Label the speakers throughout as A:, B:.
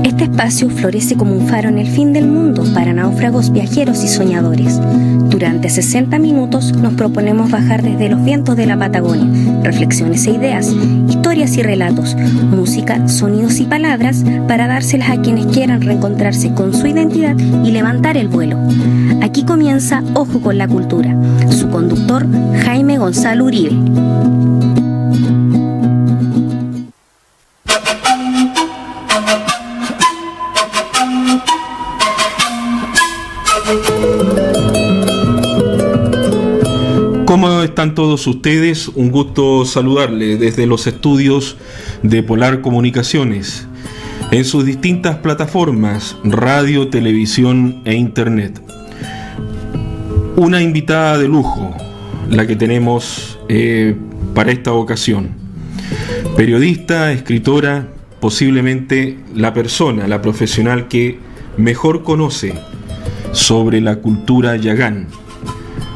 A: Este espacio florece como un faro en el fin del mundo para náufragos, viajeros y soñadores. Durante 60 minutos nos proponemos bajar desde los vientos de la Patagonia, reflexiones e ideas, historias y relatos, música, sonidos y palabras para dárselas a quienes quieran reencontrarse con su identidad y levantar el vuelo. Aquí comienza Ojo con la Cultura. Su conductor, Jaime Gonzalo Uribe.
B: ¿Cómo están todos ustedes? Un gusto saludarles desde los estudios de Polar Comunicaciones, en sus distintas plataformas, radio, televisión e internet. Una invitada de lujo, la que tenemos para esta ocasión. Periodista, escritora, posiblemente la persona, la profesional que mejor conoce sobre la cultura yagán,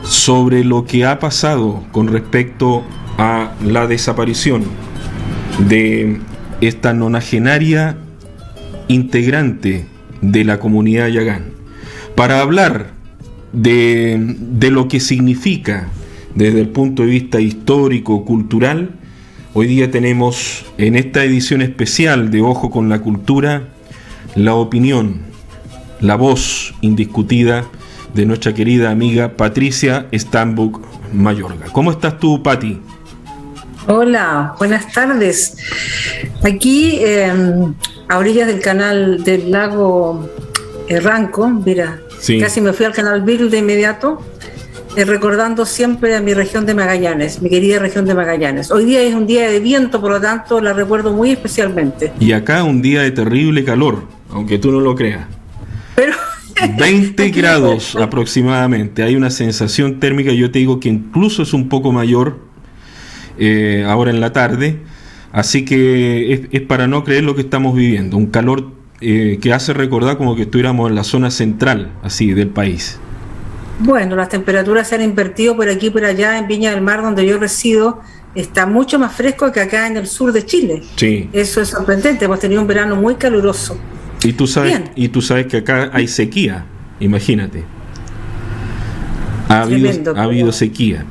B: sobre lo que ha pasado con respecto a la desaparición de esta nonagenaria integrante de la comunidad yagán, para hablar de lo que significa desde el punto de vista histórico, cultural. Hoy día tenemos en esta edición especial de Ojo con la Cultura la opinión, la voz indiscutida de nuestra querida amiga Patricia Stambuk Mayorga. ¿Cómo estás tú, Pati?
C: Hola, buenas tardes. Aquí a orillas del canal del lago Ranco, mira, sí. Casi me fui al canal Beagle de inmediato, recordando siempre a mi región de Magallanes, mi querida región de Magallanes. Hoy día es un día de viento, por lo tanto la recuerdo muy especialmente.
B: Y acá un día de terrible calor, aunque tú no lo creas.
C: Pero
B: 20 grados aproximadamente, hay una sensación térmica, yo te digo que incluso es un poco mayor ahora en la tarde, así que es para no creer lo que estamos viviendo, un calor que hace recordar como que estuviéramos en la zona central así del país.
C: Bueno, las temperaturas se han invertido por aquí y por allá. En Viña del Mar, donde yo resido, está mucho más fresco que acá en el sur de Chile.
B: Sí.
C: Eso es sorprendente, hemos tenido un verano muy caluroso.
B: Y tú sabes que acá hay sequía, imagínate. Ha habido sequía.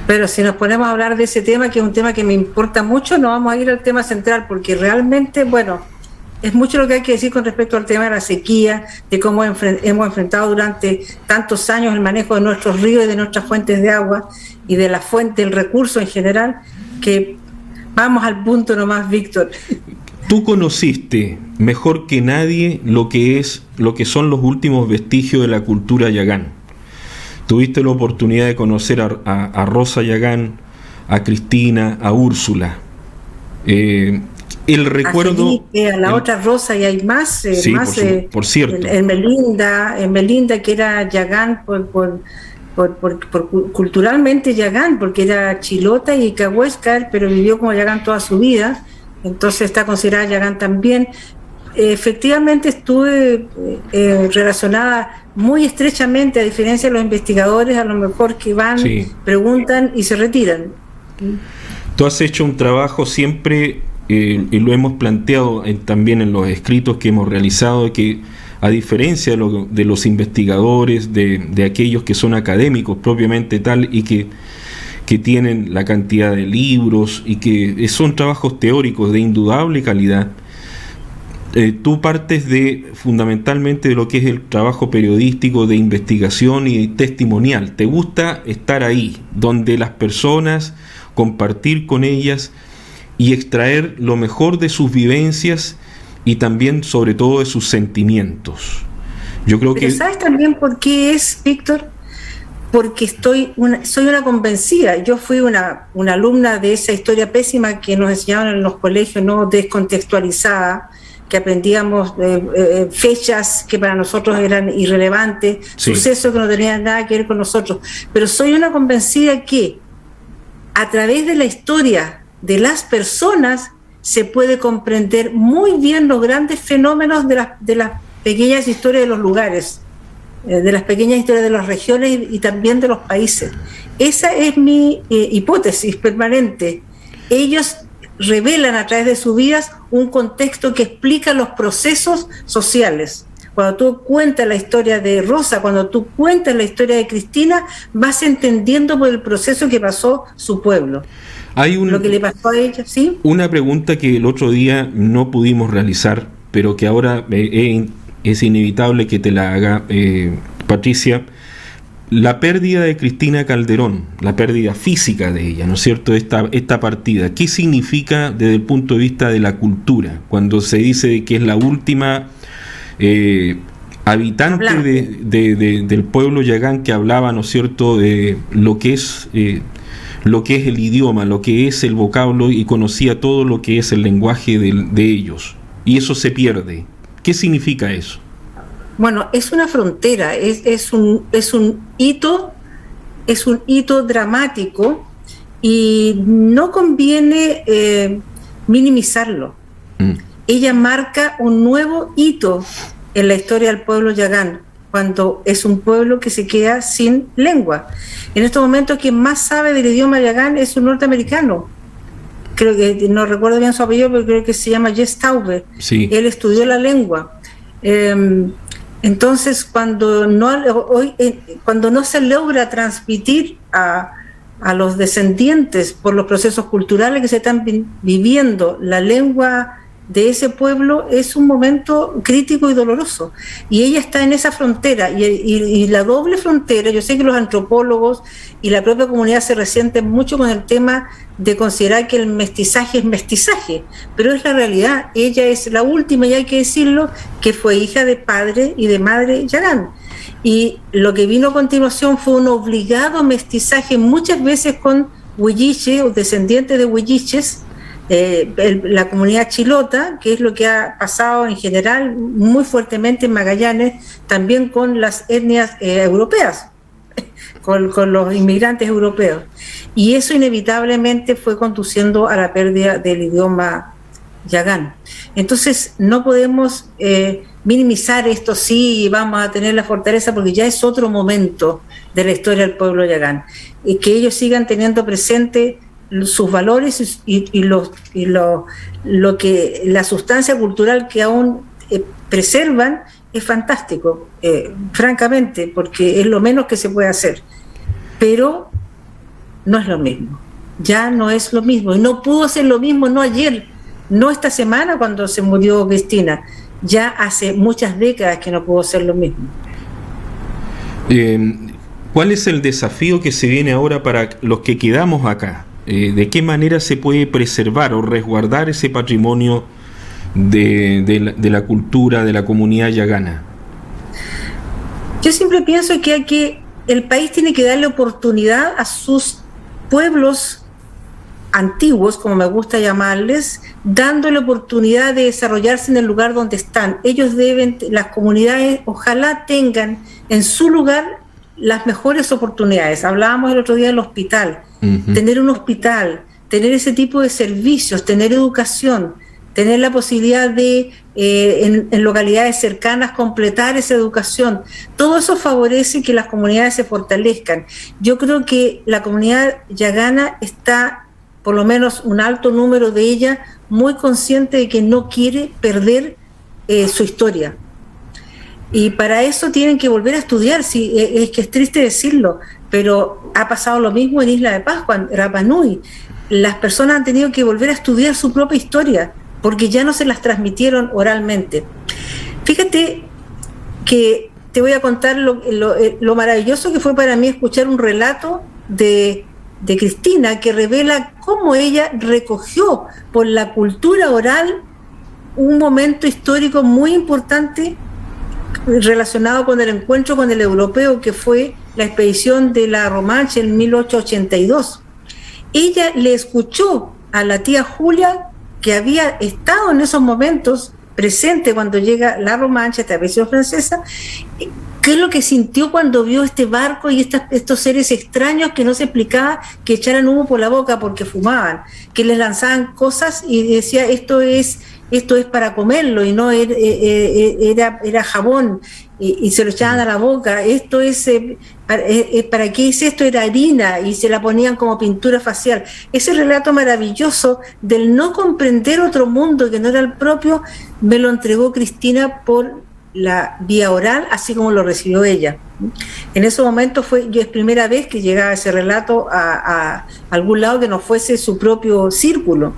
C: Pero si nos ponemos a hablar de ese tema, que es un tema que me importa mucho, no vamos a ir al tema central, porque realmente, bueno, es mucho lo que hay que decir con respecto al tema de la sequía, de cómo hemos enfrentado durante tantos años el manejo de nuestros ríos y de nuestras fuentes de agua y de la fuente, el recurso en general, que vamos al punto nomás, Víctor.
B: Tú conociste mejor que nadie lo que son los últimos vestigios de la cultura yagán. Tuviste la oportunidad de conocer a Rosa Yagán, a Cristina, a Úrsula. El recuerdo
C: a Felipe, a la otra Rosa, y hay más,
B: sí, por cierto.
C: En Melinda, que era yagán por culturalmente yagán, porque era chilota y cahuéscar, pero vivió como yagán toda su vida. Entonces está considerada yagán también. Efectivamente estuve relacionada muy estrechamente, a diferencia de los investigadores, a lo mejor que van, sí, preguntan y se retiran.
B: Tú has hecho un trabajo siempre, y lo hemos planteado también en los escritos que hemos realizado, que a diferencia de los investigadores, de aquellos que son académicos propiamente tal, y que tienen la cantidad de libros y que son trabajos teóricos de indudable calidad, tú partes fundamentalmente de lo que es el trabajo periodístico de investigación y testimonial. Te gusta estar ahí, donde las personas, compartir con ellas y extraer lo mejor de sus vivencias y también, sobre todo, de sus sentimientos. Yo creo que...
C: ¿Sabes también por qué es, Víctor? Porque soy una convencida. Yo fui una alumna de esa historia pésima que nos enseñaban en los colegios, no descontextualizada, que aprendíamos fechas que para nosotros eran irrelevantes, sí, sucesos que no tenían nada que ver con nosotros. Pero soy una convencida que a través de la historia de las personas se puede comprender muy bien los grandes fenómenos de las pequeñas historias de los lugares, de las pequeñas historias de las regiones y también de los países. Esa es mi hipótesis permanente. Ellos revelan a través de sus vidas un contexto que explica los procesos sociales. Cuando tú cuentas la historia de Rosa, cuando tú cuentas la historia de Cristina, vas entendiendo por el proceso que pasó su pueblo. Lo que le pasó a ella, ¿sí?
B: Una pregunta que el otro día no pudimos realizar, pero que ahora es inevitable que te la haga, Patricia. La pérdida de Cristina Calderón, la pérdida física de ella, ¿no es cierto?, esta partida, ¿qué significa desde el punto de vista de la cultura? Cuando se dice que es la última habitante del pueblo yagán que hablaba, ¿no es cierto?, de lo que es el idioma, lo que es el vocablo, y conocía todo lo que es el lenguaje de ellos, y eso se pierde. ¿Qué significa eso?
C: Bueno, es una frontera, es un hito dramático, y no conviene minimizarlo. Ella marca un nuevo hito en la historia del pueblo yagán, cuando es un pueblo que se queda sin lengua. En estos momentos, quien más sabe del idioma yagán es un norteamericano. Creo que, no recuerdo bien su apellido, pero creo que se llama Jess Taube.
B: Sí.
C: Él estudió la lengua. Entonces, cuando no se logra transmitir a los descendientes por los procesos culturales que se están viviendo la lengua de ese pueblo, es un momento crítico y doloroso. Y ella está en esa frontera, y la doble frontera. Yo sé que los antropólogos y la propia comunidad se resienten mucho con el tema de considerar que el mestizaje es mestizaje, pero es la realidad. Ella es la última, y hay que decirlo, que fue hija de padre y de madre yagán. Y lo que vino a continuación fue un obligado mestizaje, muchas veces con huilliche o descendientes de huilliches, la comunidad chilota, que es lo que ha pasado en general muy fuertemente en Magallanes, también con las etnias europeas, con los inmigrantes europeos. Y eso inevitablemente fue conduciendo a la pérdida del idioma yagán. Entonces no podemos minimizar esto, sí, vamos a tener la fortaleza, porque ya es otro momento de la historia del pueblo yagán. Y que ellos sigan teniendo presente sus valores y lo que la sustancia cultural que aún preservan, es fantástico, francamente, porque es lo menos que se puede hacer. Pero no es lo mismo, ya no es lo mismo, y no pudo ser lo mismo, no ayer, no esta semana cuando se murió Cristina, ya hace muchas décadas que no pudo ser lo mismo.
B: ¿Cuál es el desafío que se viene ahora para los que quedamos acá? ¿De qué manera se puede preservar o resguardar ese patrimonio de la cultura de la comunidad yagana?
C: Yo siempre pienso que el país tiene que darle oportunidad a sus pueblos antiguos, como me gusta llamarles, dándole oportunidad de desarrollarse en el lugar donde están. Ellos las comunidades, ojalá tengan en su lugar las mejores oportunidades. Hablábamos el otro día del hospital. Tener un hospital, tener ese tipo de servicios, tener educación, tener la posibilidad de, en localidades cercanas, completar esa educación. Todo eso favorece que las comunidades se fortalezcan. Yo creo que la comunidad yagana está, por lo menos un alto número de ella, muy consciente de que no quiere perder su historia. Y para eso tienen que volver a estudiar. Sí, es que es triste decirlo, pero ha pasado lo mismo en Isla de Pascua, en Rapa Nui. Las personas han tenido que volver a estudiar su propia historia, porque ya no se las transmitieron oralmente. Fíjate que te voy a contar lo maravilloso que fue para mí escuchar un relato de Cristina, que revela cómo ella recogió por la cultura oral un momento histórico muy importante relacionado con el encuentro con el europeo, que fue la expedición de la Romanche en 1882. Ella le escuchó a la tía Julia, que había estado en esos momentos presente cuando llega la Romanche, esta expedición francesa, qué es lo que sintió cuando vio este barco y estos seres extraños que no se explicaba, que echaran humo por la boca porque fumaban, que les lanzaban cosas y decía, esto es esto es para comerlo y no era jabón y se lo echaban a la boca, esto es, ¿para qué es esto? Era harina y se la ponían como pintura facial. Ese relato maravilloso del no comprender otro mundo que no era el propio, me lo entregó Cristina por la vía oral, así como lo recibió ella. En ese momento es primera vez que llegaba ese relato a algún lado que no fuese su propio círculo.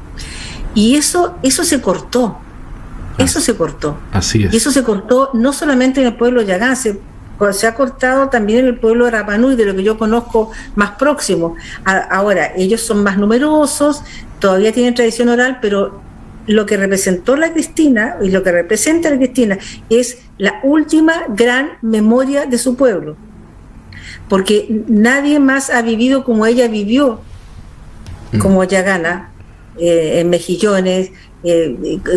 C: Y eso se cortó. Eso se cortó.
B: Así es.
C: Y eso se cortó no solamente en el pueblo yagán, se ha cortado también en el pueblo de Rapa Nui, de lo que yo conozco más próximo. Ahora, ellos son más numerosos, todavía tienen tradición oral, pero lo que representó la Cristina y lo que representa la Cristina es la última gran memoria de su pueblo, porque nadie más ha vivido como ella vivió como yagana, en Mejillones,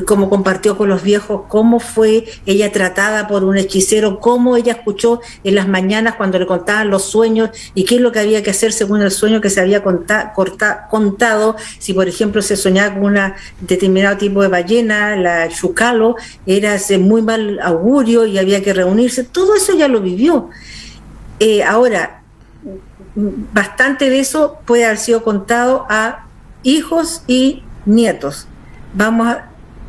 C: cómo compartió con los viejos, cómo fue ella tratada por un hechicero, cómo ella escuchó en las mañanas cuando le contaban los sueños y qué es lo que había que hacer según el sueño que se había contado. Si por ejemplo se soñaba con un determinado tipo de ballena, la chucalo, era muy mal augurio y había que reunirse. Todo eso ya lo vivió. Ahora, bastante de eso puede haber sido contado a hijos y nietos. Vamos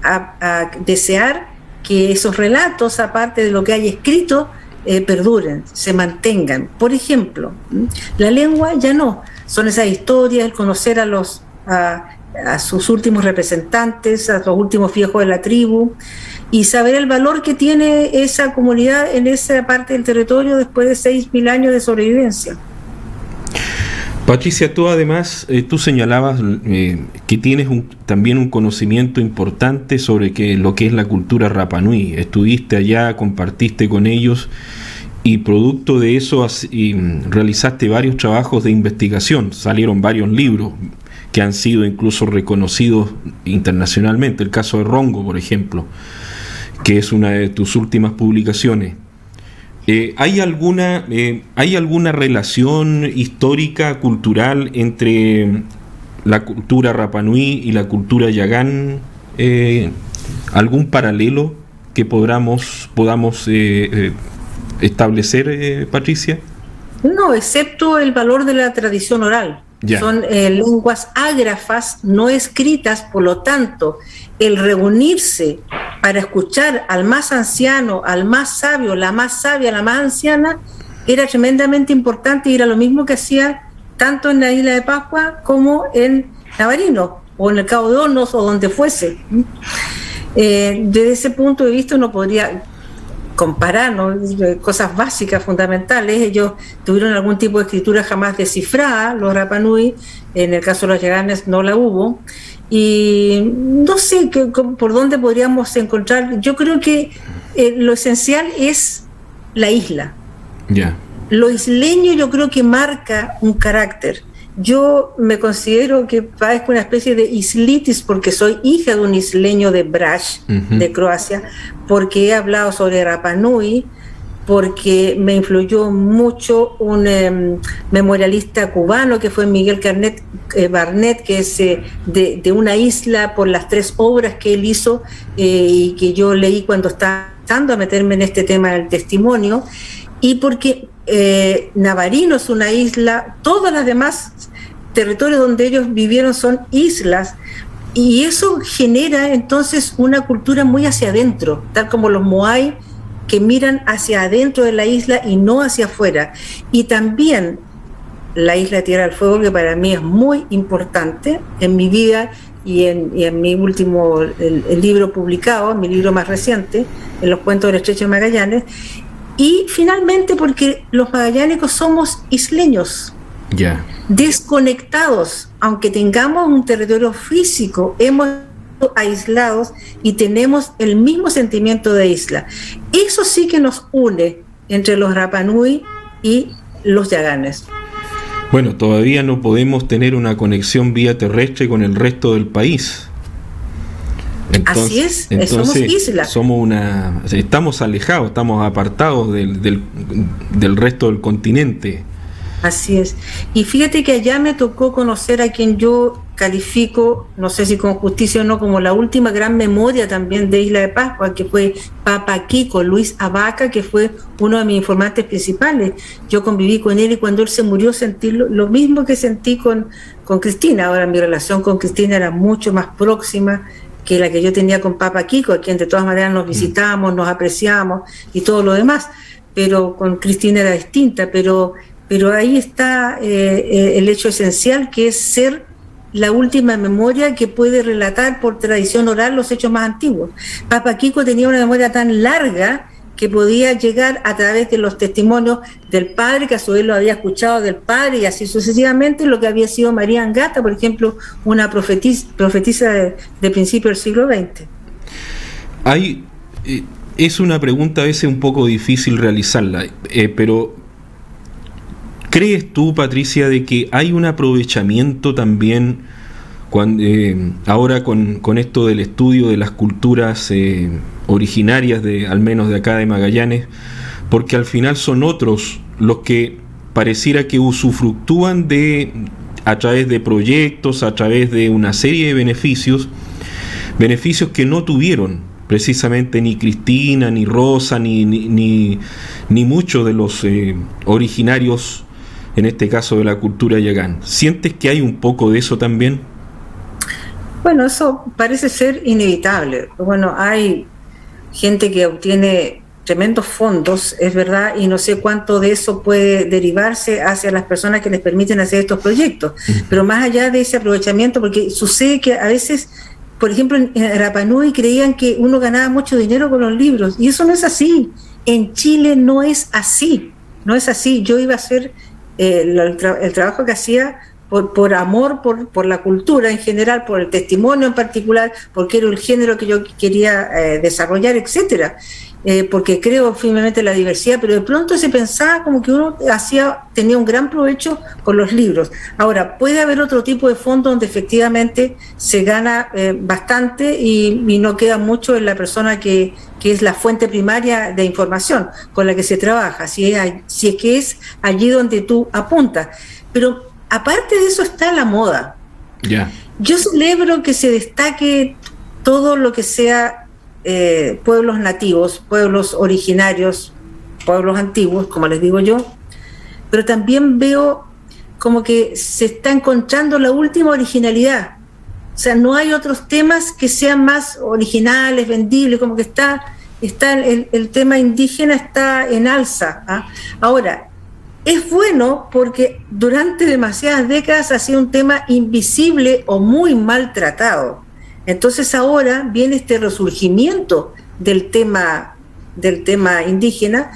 C: a desear que esos relatos, aparte de lo que hay escrito, perduren, se mantengan. Por ejemplo, la lengua ya no, son esas historias, el conocer a sus últimos representantes, a los últimos viejos de la tribu, y saber el valor que tiene esa comunidad en esa parte del territorio después de 6.000 años de sobrevivencia.
B: Patricia, tú además, tú señalabas que tienes también un conocimiento importante sobre lo que es la cultura Rapa Nui. Estuviste allá, compartiste con ellos y producto de eso realizaste varios trabajos de investigación. Salieron varios libros que han sido incluso reconocidos internacionalmente. El caso de Rongo, por ejemplo, que es una de tus últimas publicaciones. ¿Hay alguna relación histórica, cultural entre la cultura Rapa Nui y la cultura yagán? ¿Algún paralelo que podamos establecer, Patricia?
C: No, excepto el valor de la tradición oral. Ya. Son lenguas ágrafas no escritas, por lo tanto, el reunirse para escuchar al más anciano, al más sabio, la más sabia, la más anciana, era tremendamente importante y era lo mismo que hacía tanto en la isla de Pascua como en Navarino o en el Cabo de Hornos o donde fuese. Desde ese punto de vista uno podría comparar, ¿no? Cosas básicas, fundamentales. Ellos tuvieron algún tipo de escritura jamás descifrada, los Rapa Nui, en el caso de los yaganes no la hubo. Y no sé por dónde podríamos encontrar. Yo creo que lo esencial es la isla.
B: Yeah.
C: Lo isleño yo creo que marca un carácter. Yo me considero que padezco una especie de islitis porque soy hija de un isleño de Brač, de Croacia, porque he hablado sobre Rapa Nui, porque me influyó mucho un memorialista cubano que fue Miguel Barnett, que es de una isla, por las 3 obras que él hizo y que yo leí cuando estaba empezando a meterme en este tema del testimonio, y porque Navarino es una isla, todas las demás territorios donde ellos vivieron son islas, y eso genera entonces una cultura muy hacia adentro, tal como los moai que miran hacia adentro de la isla y no hacia afuera. Y también la isla de Tierra del Fuego, que para mí es muy importante en mi vida y en mi último el libro publicado, mi libro más reciente, en los cuentos del Estrecho de Magallanes. Y finalmente porque los magallánicos somos isleños, desconectados, aunque tengamos un territorio físico, hemos aislados y tenemos el mismo sentimiento de isla. Eso sí que nos une entre los Rapa Nui y los yaganes.
B: Bueno, todavía no podemos tener una conexión vía terrestre con el resto del país.
C: Entonces, así es, somos isla.
B: Estamos alejados, estamos apartados del resto del continente.
C: Así es. Y fíjate que allá me tocó conocer a quien yo califico, no sé si con justicia o no, como la última gran memoria también de Isla de Pascua, que fue Papa Kiko, Luis Abaca, que fue uno de mis informantes principales. Yo conviví con él y cuando él se murió sentí lo mismo que sentí con Cristina. Ahora mi relación con Cristina era mucho más próxima que la que yo tenía con Papa Kiko, a quien de todas maneras nos visitamos, nos apreciamos y todo lo demás, pero con Cristina era distinta, pero ahí está el hecho esencial, que es ser la última memoria que puede relatar por tradición oral los hechos más antiguos. Papa Kiko tenía una memoria tan larga que podía llegar a través de los testimonios del padre, que a su vez lo había escuchado del padre, y así sucesivamente, lo que había sido María Angata, por ejemplo, una profetisa de principio del siglo XX.
B: Es una pregunta a veces un poco difícil realizarla, pero ¿crees tú, Patricia, de que hay un aprovechamiento también ahora con esto del estudio de las culturas originarias, al menos de acá de Magallanes, porque al final son otros los que pareciera que usufructúan a través de proyectos, a través de una serie de beneficios que no tuvieron precisamente ni Cristina, ni Rosa, ni muchos de los originarios, en este caso de la cultura yagán? ¿Sientes que hay un poco de eso también?
C: Bueno, eso parece ser inevitable. Bueno, hay gente que obtiene tremendos fondos, es verdad, y no sé cuánto de eso puede derivarse hacia las personas que les permiten hacer estos proyectos. Pero más allá de ese aprovechamiento, porque sucede que a veces, por ejemplo, en Rapa Nui creían que uno ganaba mucho dinero con los libros, y eso no es así. En Chile no es así, no es así. Yo iba a hacer el trabajo que hacía por amor por la cultura en general, por el testimonio en particular, porque era el género que yo quería desarrollar, etcétera, porque creo firmemente en la diversidad, pero de pronto se pensaba como que uno tenía un gran provecho con los libros. Ahora, puede haber otro tipo de fondo donde efectivamente se gana bastante y no queda mucho en la persona que es la fuente primaria de información con la que se trabaja, si es que es allí donde tú apuntas. Pero aparte de eso está la moda.
B: Yeah.
C: Yo celebro que se destaque todo lo que sea pueblos nativos, pueblos originarios, pueblos antiguos, como les digo yo, pero también veo como que se está encontrando la última originalidad. O sea, no hay otros temas que sean más originales, vendibles, como que está el tema indígena está en alza, ¿ah? Ahora, es bueno porque durante demasiadas décadas ha sido un tema invisible o muy maltratado. Entonces ahora viene este resurgimiento del tema indígena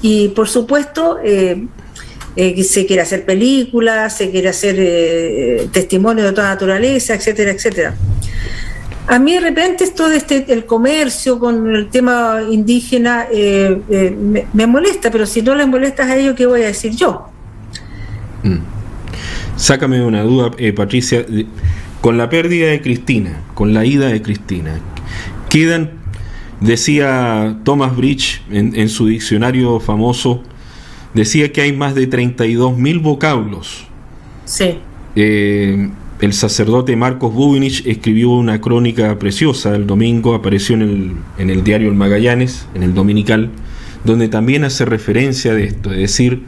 C: y por supuesto se quiere hacer películas, se quiere hacer testimonio de toda naturaleza, etcétera, etcétera. A mí de repente esto de el comercio con el tema indígena me molesta, pero si no les molestas a ellos, ¿qué voy a decir yo?
B: Sácame una duda, Patricia. Con la pérdida de Cristina, con la ida de Cristina, quedan, decía Thomas Bridge en su diccionario famoso, decía que hay más de 32.000 vocablos.
C: Sí.
B: El sacerdote Marcos Bubinich escribió una crónica preciosa el domingo, apareció en el diario El Magallanes, en el Dominical, donde también hace referencia de esto, es decir,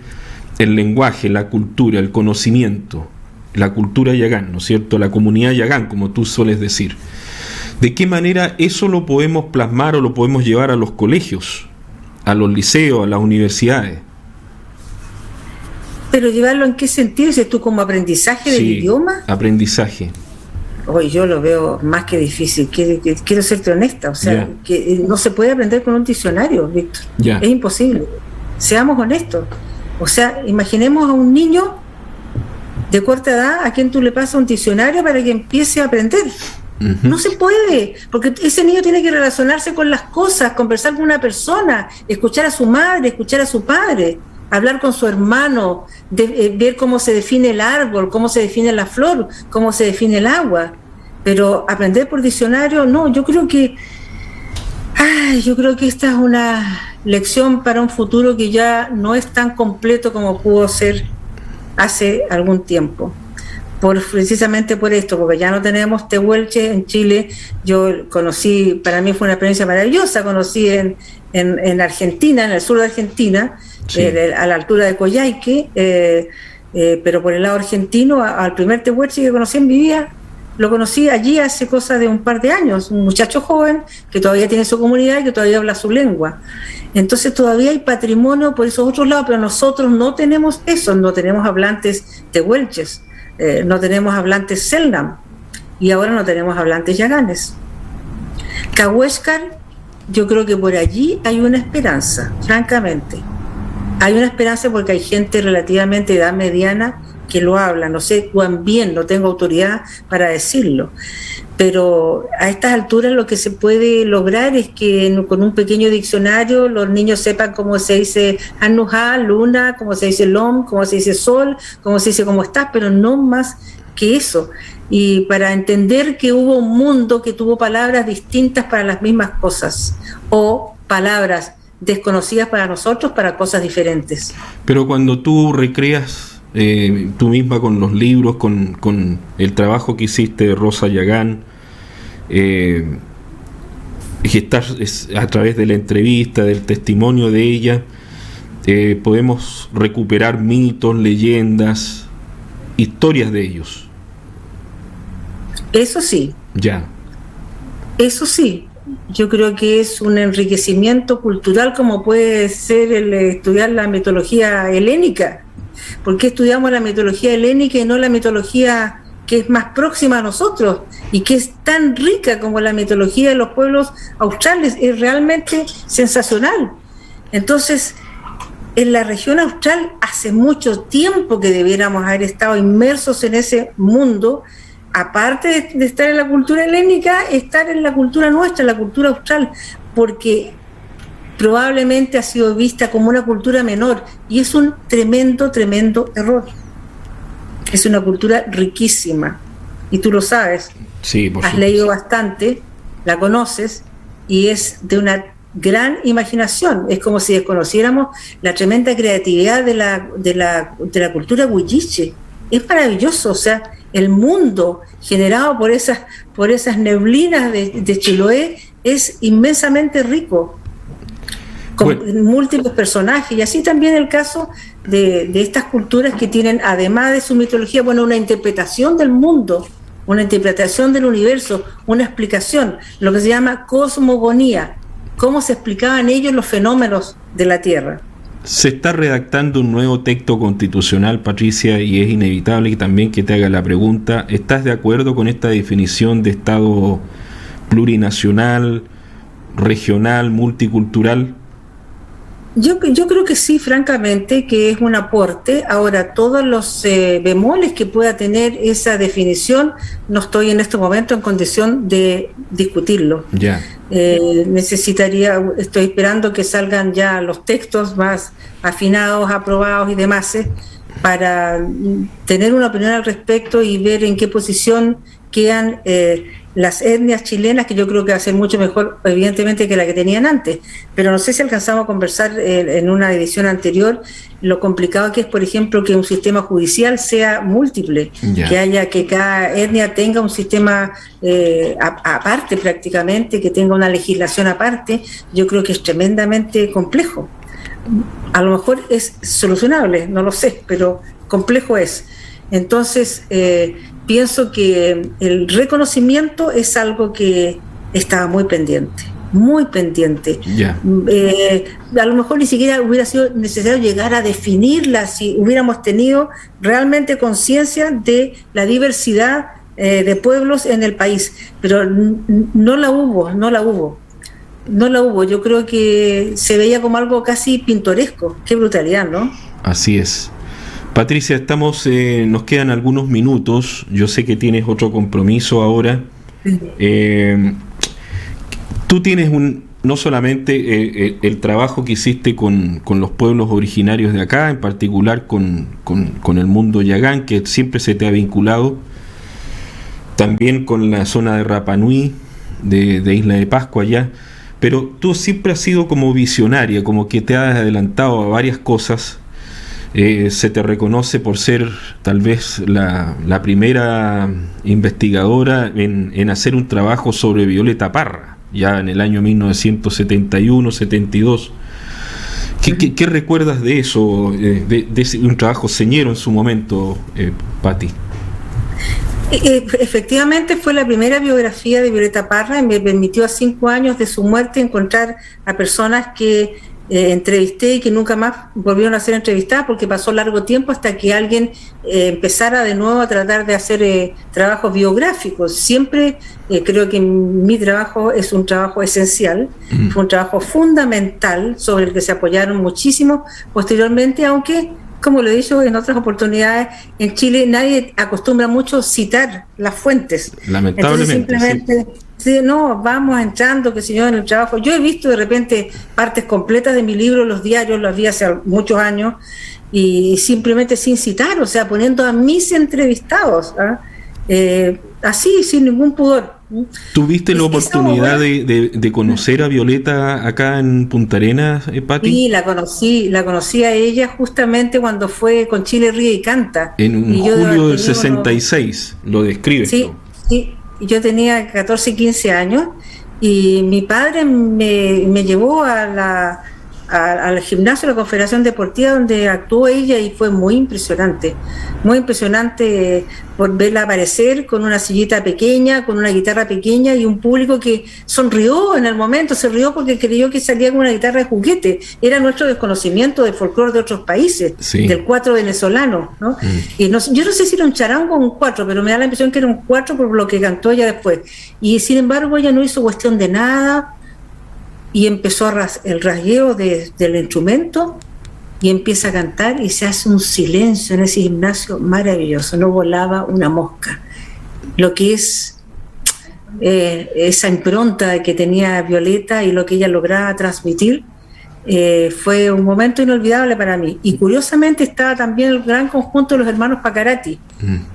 B: el lenguaje, la cultura, el conocimiento, la cultura yagán, ¿no es cierto?, la comunidad yagán, como tú sueles decir. ¿De qué manera eso lo podemos plasmar o lo podemos llevar a los colegios, a los liceos, a las universidades?
C: ¿Pero llevarlo en qué sentido? ¿Es tú como aprendizaje del idioma?
B: Aprendizaje.
C: Hoy yo lo veo más que difícil. Quiero serte honesta. O sea, que no se puede aprender con un diccionario, Víctor. Es imposible. Seamos honestos. O sea, imaginemos a un niño de corta edad a quien tú le pasas un diccionario para que empiece a aprender. No se puede, porque ese niño tiene que relacionarse con las cosas, conversar con una persona, escuchar a su madre, escuchar a su padre, hablar con su hermano, ver cómo se define el árbol, cómo se define la flor, cómo se define el agua. Pero aprender por diccionario, no, yo creo que esta es una lección para un futuro que ya no es tan completo como pudo ser hace algún tiempo. precisamente por esto, porque ya no tenemos tehuelche en Chile. Yo conocí, para mí fue una experiencia maravillosa, conocí en Argentina, en el sur de Argentina, sí, a la altura de Coyhaique, pero por el lado argentino, al primer tehuelche que conocí en mi vida, lo conocí allí hace cosa de un par de años, un muchacho joven que todavía tiene su comunidad y que todavía habla su lengua. Entonces todavía hay patrimonio por esos otros lados, pero nosotros no tenemos eso, no tenemos hablantes tehuelches, no tenemos hablantes selknam y ahora no tenemos hablantes yaganes. Cahuéscar, yo creo que por allí hay una esperanza, francamente. Hay una esperanza porque hay gente relativamente de edad mediana que lo habla, no sé cuán bien, no tengo autoridad para decirlo, pero a estas alturas lo que se puede lograr es que con un pequeño diccionario los niños sepan cómo se dice Anuja, luna, cómo se dice Lom, cómo se dice sol, cómo se dice cómo estás, pero no más que eso. Y para entender que hubo un mundo que tuvo palabras distintas para las mismas cosas, o palabras desconocidas para nosotros para cosas diferentes.
B: Pero cuando tú recreas tú misma con los libros, con el trabajo que hiciste de Rosa Yagán, que estás a través de la entrevista, del testimonio de ella, podemos recuperar mitos, leyendas, historias de ellos.
C: Eso sí.
B: Ya.
C: Eso sí. Yo creo que es un enriquecimiento cultural como puede ser el estudiar la mitología helénica. ¿Por qué estudiamos la mitología helénica y no la mitología que es más próxima a nosotros y que es tan rica como la mitología de los pueblos australes? Es realmente sensacional. Entonces, en la región austral hace mucho tiempo que debiéramos haber estado inmersos en ese mundo, aparte de estar en la cultura helénica, estar en la cultura nuestra, la cultura austral, porque probablemente ha sido vista como una cultura menor y es un tremendo error. Es una cultura riquísima y tú lo sabes,
B: sí, por
C: has
B: supuesto.
C: leído bastante, la conoces y es de una gran imaginación. Es como si desconociéramos la tremenda creatividad de la cultura huilliche. Es maravilloso, o sea, el mundo generado por esas neblinas de Chiloé es inmensamente rico, con múltiples personajes, y así también el caso de estas culturas que tienen, además de su mitología, una interpretación del mundo, una interpretación del universo, una explicación, lo que se llama cosmogonía, cómo se explicaban ellos los fenómenos de la Tierra.
B: Se está redactando un nuevo texto constitucional, Patricia, y es inevitable que también que te haga la pregunta, ¿estás de acuerdo con esta definición de Estado plurinacional, regional, multicultural?
C: Yo creo que sí, francamente, que es un aporte. Ahora, todos los bemoles que pueda tener esa definición, no estoy en este momento en condición de discutirlo.
B: Ya.
C: Estoy esperando que salgan ya los textos más afinados, aprobados y demás, para tener una opinión al respecto y ver en qué posición quedan las etnias chilenas, que yo creo que va a ser mucho mejor, evidentemente, que la que tenían antes. Pero no sé si alcanzamos a conversar en una edición anterior lo complicado que es, por ejemplo, que un sistema judicial sea múltiple, que cada etnia tenga un sistema aparte prácticamente, que tenga una legislación aparte. Yo creo que es tremendamente complejo. A lo mejor es solucionable, no lo sé, pero complejo es. Entonces, pienso que el reconocimiento es algo que estaba muy pendiente. A lo mejor ni siquiera hubiera sido necesario llegar a definirla si hubiéramos tenido realmente conciencia de la diversidad de pueblos en el país, pero no la hubo. Yo creo que se veía como algo casi pintoresco. Qué brutalidad, ¿no?
B: Así es. Patricia, nos quedan algunos minutos. Yo sé que tienes otro compromiso ahora. Tú tienes no solamente el trabajo que hiciste con los pueblos originarios de acá, en particular con el mundo yagán, que siempre se te ha vinculado, también con la zona de Rapa Nui, de Isla de Pascua allá, pero tú siempre has sido como visionaria, como que te has adelantado a varias cosas. se te reconoce por ser tal vez la primera investigadora en hacer un trabajo sobre Violeta Parra, ya en el año 1971-72. ¿Qué recuerdas de eso, de un trabajo señero en su momento, Patti?
C: Efectivamente fue la primera biografía de Violeta Parra y me permitió a 5 años de su muerte encontrar a personas que entrevisté y que nunca más volvieron a ser entrevistadas, porque pasó largo tiempo hasta que alguien empezara de nuevo a tratar de hacer trabajos biográficos. Siempre creo que mi trabajo es un trabajo esencial, fue un trabajo fundamental sobre el que se apoyaron muchísimo posteriormente, aunque, como lo he dicho en otras oportunidades, en Chile nadie acostumbra mucho citar las fuentes.
B: Lamentablemente.
C: Entonces, simplemente, sí, no, vamos entrando, qué sé yo, en el trabajo. Yo he visto de repente partes completas de mi libro, los diarios, los vi hace muchos años, y simplemente sin citar, o sea, poniendo a mis entrevistados, así, sin ningún pudor.
B: ¿Tuviste la oportunidad de conocer a Violeta acá en Punta Arenas, Patti?
C: Sí, la conocí a ella justamente cuando fue con Chile Ríe y Canta.
B: En julio del 66, lo describes.
C: Sí, sí, yo tenía 14, 15 años y mi padre me llevó al gimnasio de la Confederación Deportiva donde actuó ella y fue muy impresionante por verla aparecer con una sillita pequeña, con una guitarra pequeña y un público que sonrió en el momento, se rió porque creyó que salía con una guitarra de juguete. Era nuestro desconocimiento del folclore de otros países, sí, del cuatro venezolano, ¿no? Y yo no sé si era un charango o un cuatro, pero me da la impresión que era un cuatro por lo que cantó ella después. Y sin embargo ella no hizo cuestión de nada y empezó el rasgueo del instrumento y empieza a cantar y se hace un silencio en ese gimnasio maravilloso, no volaba una mosca. Lo que es esa impronta que tenía Violeta y lo que ella lograba transmitir, fue un momento inolvidable para mí. Y curiosamente estaba también el gran conjunto de los hermanos Pacarati,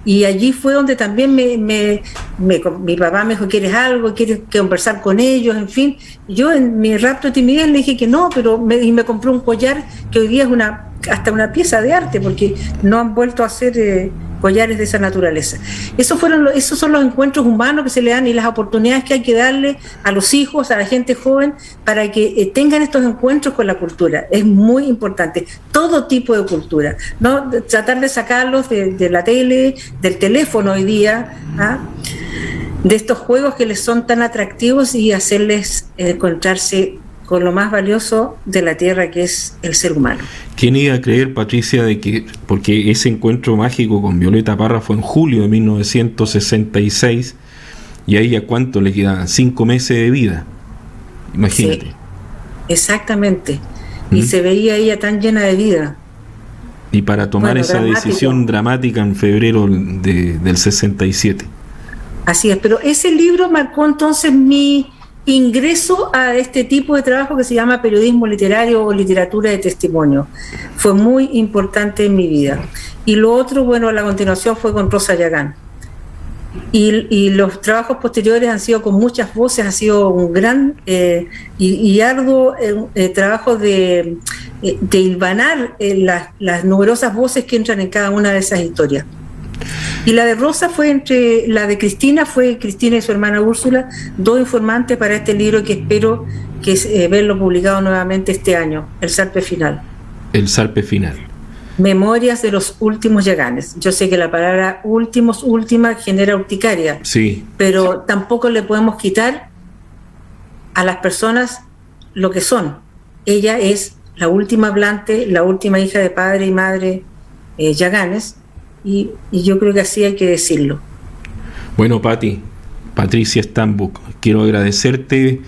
C: y allí fue donde también mi papá me dijo, ¿quieres algo? ¿Quieres conversar con ellos? En fin, yo en mi rapto de timidez le dije que no, pero me compró un collar que hoy día es hasta una pieza de arte, porque no han vuelto a hacer collares de esa naturaleza. Esos son los encuentros humanos que se le dan y las oportunidades que hay que darle a los hijos, a la gente joven, para que tengan estos encuentros con la cultura. Es muy importante, todo tipo de cultura, no tratar de sacarlos de la tele, del teléfono hoy día, de estos juegos que les son tan atractivos y hacerles encontrarse con lo más valioso de la tierra, que es el ser humano.
B: ¿Quién iba a creer, Patricia, porque ese encuentro mágico con Violeta Parra fue en julio de 1966, y a ella cuánto le quedaban? 5 meses de vida, imagínate.
C: Sí, exactamente, y se veía ella tan llena de vida.
B: Y para tomar esa decisión dramática en febrero del 67.
C: Así es, pero ese libro marcó entonces mi ingreso a este tipo de trabajo que se llama periodismo literario o literatura de testimonio. Fue muy importante en mi vida. Y lo otro, bueno, a la continuación fue con Rosa Yagán. Y los trabajos posteriores han sido con muchas voces, ha sido un gran y arduo trabajo de hilvanar las numerosas voces que entran en cada una de esas historias. Y la de Rosa la de Cristina fue Cristina y su hermana Úrsula, 2 informantes para este libro que espero verlo publicado nuevamente este año, El Zarpe Final.
B: El Zarpe Final.
C: Memorias de los últimos Yaganes. Yo sé que la palabra última genera urticaria,
B: sí,
C: pero tampoco le podemos quitar a las personas lo que son. Ella es la última hablante, la última hija de padre y madre Yaganes, y yo creo que así hay que decirlo.
B: Bueno, Patricia Stambuk, quiero agradecerte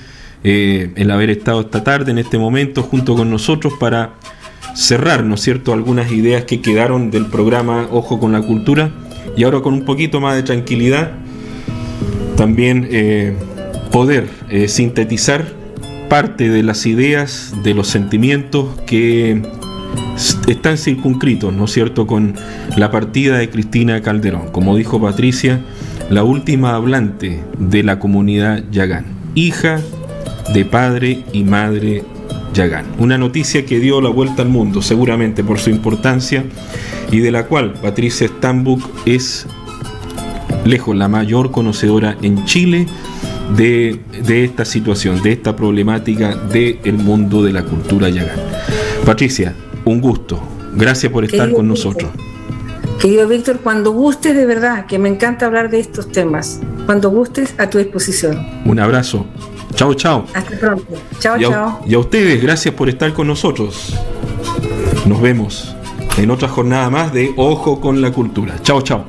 B: el haber estado esta tarde, en este momento, junto con nosotros para cerrar, ¿no es cierto?, algunas ideas que quedaron del programa Ojo con la Cultura, y ahora con un poquito más de tranquilidad también poder sintetizar parte de las ideas, de los sentimientos que están circunscritos, ¿no es cierto?, con la partida de Cristina Calderón, como dijo Patricia, la última hablante de la comunidad Yagán, hija de padre y madre Yagán. Una noticia que dio la vuelta al mundo, seguramente por su importancia, y de la cual Patricia Stambuk es lejos la mayor conocedora en Chile de esta situación, de esta problemática del mundo de la cultura Yagán. Patricia, un gusto. Gracias por estar con nosotros.
C: Querido Víctor, cuando gustes, de verdad, que me encanta hablar de estos temas. Cuando gustes, a tu disposición.
B: Un abrazo. Chao, chao.
C: Hasta pronto. Chao, chao.
B: Y a ustedes, gracias por estar con nosotros. Nos vemos en otra jornada más de Ojo con la Cultura. Chao, chao.